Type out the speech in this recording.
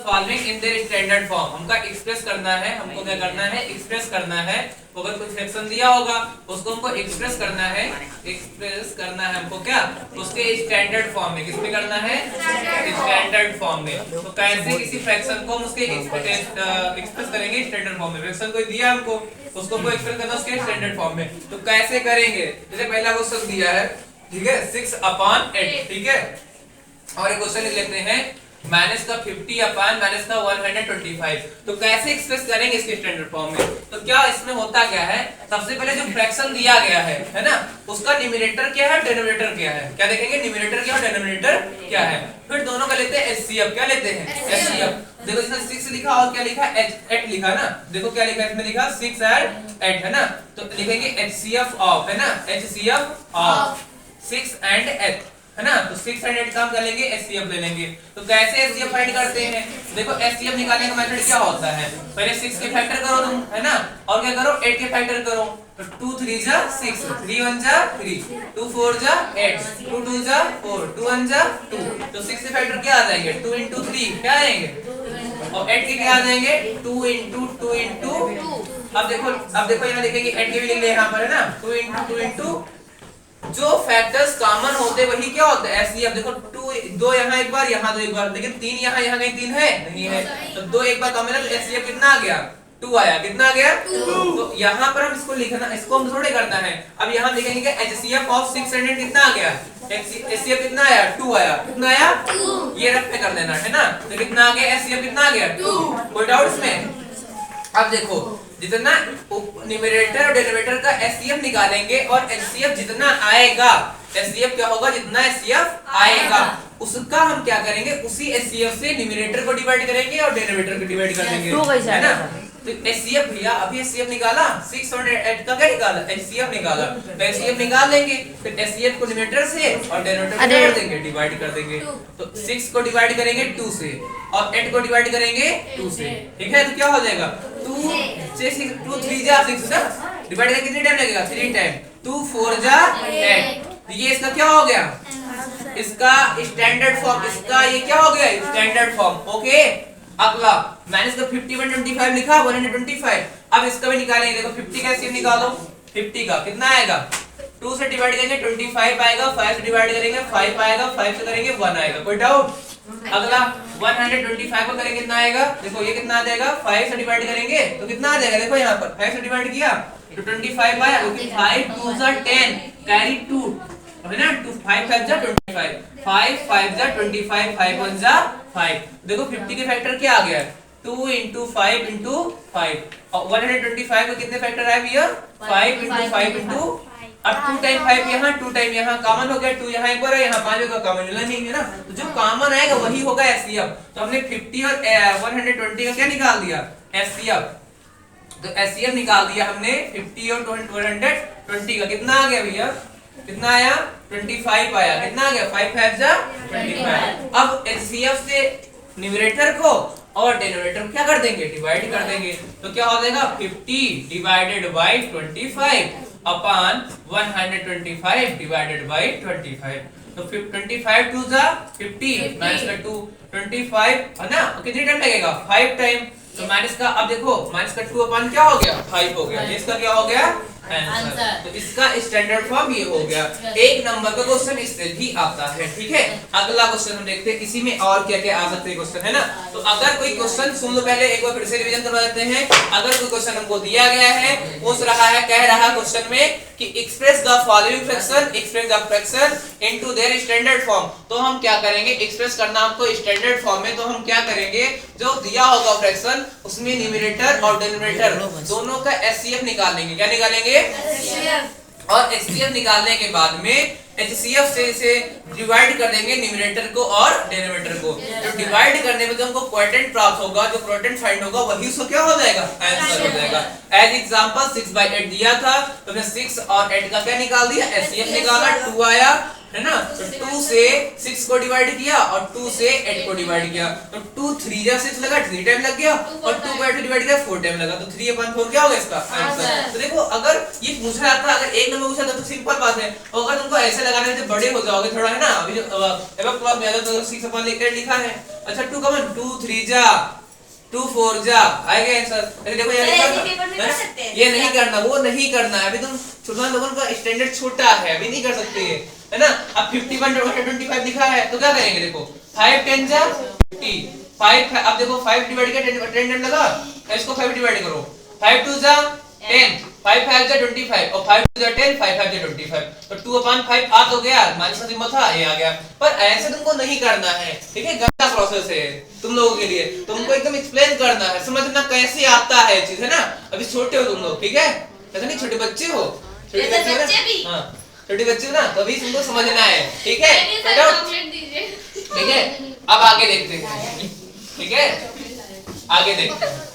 Following in their standard form, हमको express करना है, हमको क्या करना है, एक्सप्रेस करना है। तो अगर कोई फ्रैक्शन दिया होगा उसको हमको एक्सप्रेस करना है, एक्सप्रेस करना है हमको क्या, उसके स्टैंडर्ड फॉर्म में। किसमें करना है, स्टैंडर्ड फॉर्म में। तो कैसे किसी फ्रैक्शन को हम उसके एक्सप्रेस करेंगे स्टैंडर्ड फॉर्म में। फ्रैक्शन कोई दिया हमको, उसको हमको एक्सप्रेस करना उसके स्टैंडर्ड फॉर्म में। तो कैसे करेंगे, जैसे पहला क्वेश्चन दिया है, ठीक है, 6/8, ठीक है। और एक क्वेश्चन लिख लेते हैं माइनस का 50 माइनस का 125। तो कैसे एक्सप्रेस करेंगे इसके स्टैंडर्ड फॉर्म में। तो क्या इसमें होता क्या है, सबसे पहले जो फ्रैक्शन दिया गया है ना, उसका न्यूमरेटर क्या है, डिनोमिनेटर क्या है, क्या देखेंगे, न्यूमरेटर क्या है, डिनोमिनेटर क्या है। फिर दोनों का लेते हैं एचसीएफ, क्या लेते हैं, एचसीएफ। देखो इसमें 6 लिखा और क्या लिखा, 8 लिखा ना, देखो क्या लिखा इसमें, लिखा 6 और 8 है ना। तो लिखेंगे एचसीएफ ऑफ, है ना, एचसीएफ ऑफ 6 एंड 8 है ना। तो 6 एंड 8 काम कर लेंगे, एचसीएफ ले लेंगे। तो कैसे एचसीएफ फाइंड करते हैं, देखो एचसीएफ निकालने का मेथड क्या होता है, पहले 6 के फैक्टर करो तुम, है ना, और क्या करो, 8 के फैक्टर करो। तो 2 3 जा 6, 3 1 जा 3, 2 4 जा 8, 2 2 जा 4, 2 1 जा 2। तो 6 के फैक्टर क्या आ जाएंगे, 2 into 3 क्या आएंगे, और 8 के क्या आ जाएंगे, 2 into 2 into। अब देखो यहाँ लिखेंगे 8 के भी लिख ले यहाँ पर, है ना, 2 into 2 into जो फैक्टर्स कॉमन होते वही क्या होता है, एचसीएफ। देखो 2 यहाँ एक बार, यहाँ 2 एक बार, लेकिन 3 यहाँ कहीं 3 है नहीं है, तो 2 एक बार कॉमन है, तो एचसीएफ कितना आ गया, 2 आया। कितना आ गया, 2। तो यहाँ पर हम इसको लिखना, इसको हम थोड़े करना है। अब यहाँ लिखेंगे कि एचसीएफ ऑफ 6 एंड 8 कितना आ गया, एचसीएफ कितना आया, 2 आया। कितना आया, 2। ये रफ पे कर देना, है ना। तो कितना आ गया, एचसीएफ कितना आ गया, 2। कोई डाउट इसमें। अब देखो जितना न्यूमरेटर और डिनोमिनेटर का एचसीएफ निकालेंगे और एचसीएफ जितना आएगा, एचसीएफ क्या होगा, जितना एचसीएफ आएगा उसका हम क्या करेंगे, उसी एचसीएफ से न्यूमरेटर को डिवाइड करेंगे और डिनोमिनेटर को डिवाइड कर देंगे, है ना। तो एचसीएफ भैया अभी एचसीएफ निकाला, 6 और 8 का क्या निकाला, एचसीएफ निकाला। तो एचसीएफ निकाल लेंगे, फिर एचसीएफ को न्यूमरेटर से और डिनोमिनेटर को कर देंगे, डिवाइड कर देंगे। तो 6 को डिवाइड करेंगे 2 से और 8 को डिवाइड करेंगे 2 से, ठीक है। तो क्या हो जाएगा, 2 3 जा 6 ना, डिवाइड करके कितने टाइम लगेगा, 3 टाइम। 2 4 जा 8। ये इसका क्या हो गया, इसका स्टैंडर्ड फॉर्म, इसका ये क्या हो गया, स्टैंडर्ड फॉर्म। ओके, अगला माइनस का 50 125 लिखा, 125। अब इसका भी निकालेंगे। देखो 50 का एचसीएफ निकालो, 50 का कितना आएगा, 2 से डिवाइड करेंगे 25 आएगा, 5 से डिवाइड करेंगे 5 आएगा, 5 से करेंगे 1 आएगा। कोई डाउट। अगला 125 को करेंगे कितना आएगा, देखो ये कितना आ जाएगा, 5 से डिवाइड करेंगे तो कितना आ जाएगा, देखो यहाँ पर 5 से डिवाइड किया तो 25 आया, क्योंकि 5 2 जा 10 कैरी 2 है ना, 2 5 5 जा 25, 5 5 जा 25, 5 1 जा 5। देखो 50 के फैक्टर क्या आ गया, 2 into 5 into 5। और 125 में कितने फैक्टर आए भैया, 5 into 5 into। अब 2 टाइम 5 यहाँ, 2 टाइम यहाँ, कॉमन हो गया, 2 यहाँ एक बार है, यहाँ 5 होगा, कॉमन मिला नहीं है ना। तो जो कॉमन आएगा वही होगा एचसीएफ। तो हमने 50 और 120 का क्या निकाल दिया, एचसीएफ। तो एचसीएफ निकाल दिया हमने 50 और 120 का। कितना आ गया भैया, कितना आया, 25 आया। कितना आ गया, 5 5 जा 25। अब एचसीएफ से न्यूमरेटर को और डिनोमिनेटर क्या कर देंगे, डिवाइड कर देंगे। तो क्या हो जाएगा, 50 divided by 25 upon 125 divided by 25। तो 25 2 जा 50 माइनस का 2 25 है ना, कितने टाइम लगेगा, 5 टाइम। तो माइनस का, अब देखो माइनस का 2 अपॉन क्या हो गया, 5 हो गया। इसका क्या हो गया, आंसर। तो इसका स्टैंडर्ड फॉर्म ये हो गया। एक नंबर का क्वेश्चन इससे भी आता है, ठीक है। अगला क्वेश्चन हम देखते हैं, इसी में और क्या क्या आ सकते हैं क्वेश्चन, है ना। तो अगर कोई क्वेश्चन सुन लो, पहले एक बार फिर से रिवीजन करवा देते हैं। अगर कोई क्वेश्चन हमको दिया गया है, पूछ रहा है, कह रहा है क्वेश्चन में कि express the following fraction, express the fraction into their standard form. तो हम क्या करेंगे, एक्सप्रेस करना हमको स्टैंडर्ड फॉर्म में। तो हम क्या करेंगे, जो दिया होगा फ्रैक्शन उसमें न्यूमरेटर और डिनोमिनेटर दोनों का एचसीएफ निकाल लेंगे। क्या निकालेंगे, एचसीएफ। और एचसीएफ निकालने के बाद में एचसीएफ से इसे डिवाइड कर देंगे न्यूमरेटर को और डिनोमिनेटर को। तो डिवाइड करने में जो हमको क्वोटिएंट प्राप्त होगा, जो क्वोटिएंट फाइंड होगा, वही उसको क्या हो जाएगा, आंसर हो जाएगा। एज एग्जांपल 6/8 दिया था, तो हमने 6 और 8 का क्या निकाल दिया, एचसीएफ निकाला, 2 आया। है ना। तो 2 से 6 को डिवाइड किया और 2 से 8 को डिवाइड किया, तो 2 3 जा 6 लगा, 3 टाइम लग गया, और 2 को 8 डिवाइड किया 4 टाइम लगा, तो 3/4 क्या होगा इसका आंसर। तो देखो अगर ये पूछा जाता, अगर एक नंबर पूछा था तो सिंपल बात है, और अगर तुमको ऐसे लगाने में बड़े हो जाओगे थोड़ा, है ना। अभी अब क्लास में तो 6/8 लिखा है। अच्छा 2 का 1 2 3 जा 2 4 जा आएगा आंसर। अरे देखो यार ये नहीं करना, वो नहीं करना है, अभी तुम छोटा लोगों का स्टैंडर्ड छोटा है, अभी नहीं कर सकते है ना। अब 51 25 लिखा है तो क्या करेंगे, देखो 5 10 जा 50 5, अब देखो 5 डिवाइड किया 10 टाइम लगा, इसको 5 डिवाइड करो, 5 2 जा 10 5 5 जा 25 और 5 2 जा 10 5 5 जा 25, तो 2/5 आ तो गया, माइनस का सिंबल था ये आ गया। पर ऐसे तुमको नहीं करना है, ठीक है, गंदा प्रोसेस है तुम लोगों के लिए, तुमको एकदम एक्सप्लेन करना है, समझना कैसे आता है चीज, है ना। अभी छोटे हो तुम लोग, ठीक है, ऐसा नहीं, छोटे बच्चे हो, छोटे बच्चे भी, हां छोटे बच्चे हो ना, तो अभी तुमको समझना है, ठीक है। ठीक है, अब आगे देखते हैं, ठीक है, आगे देखते हैं।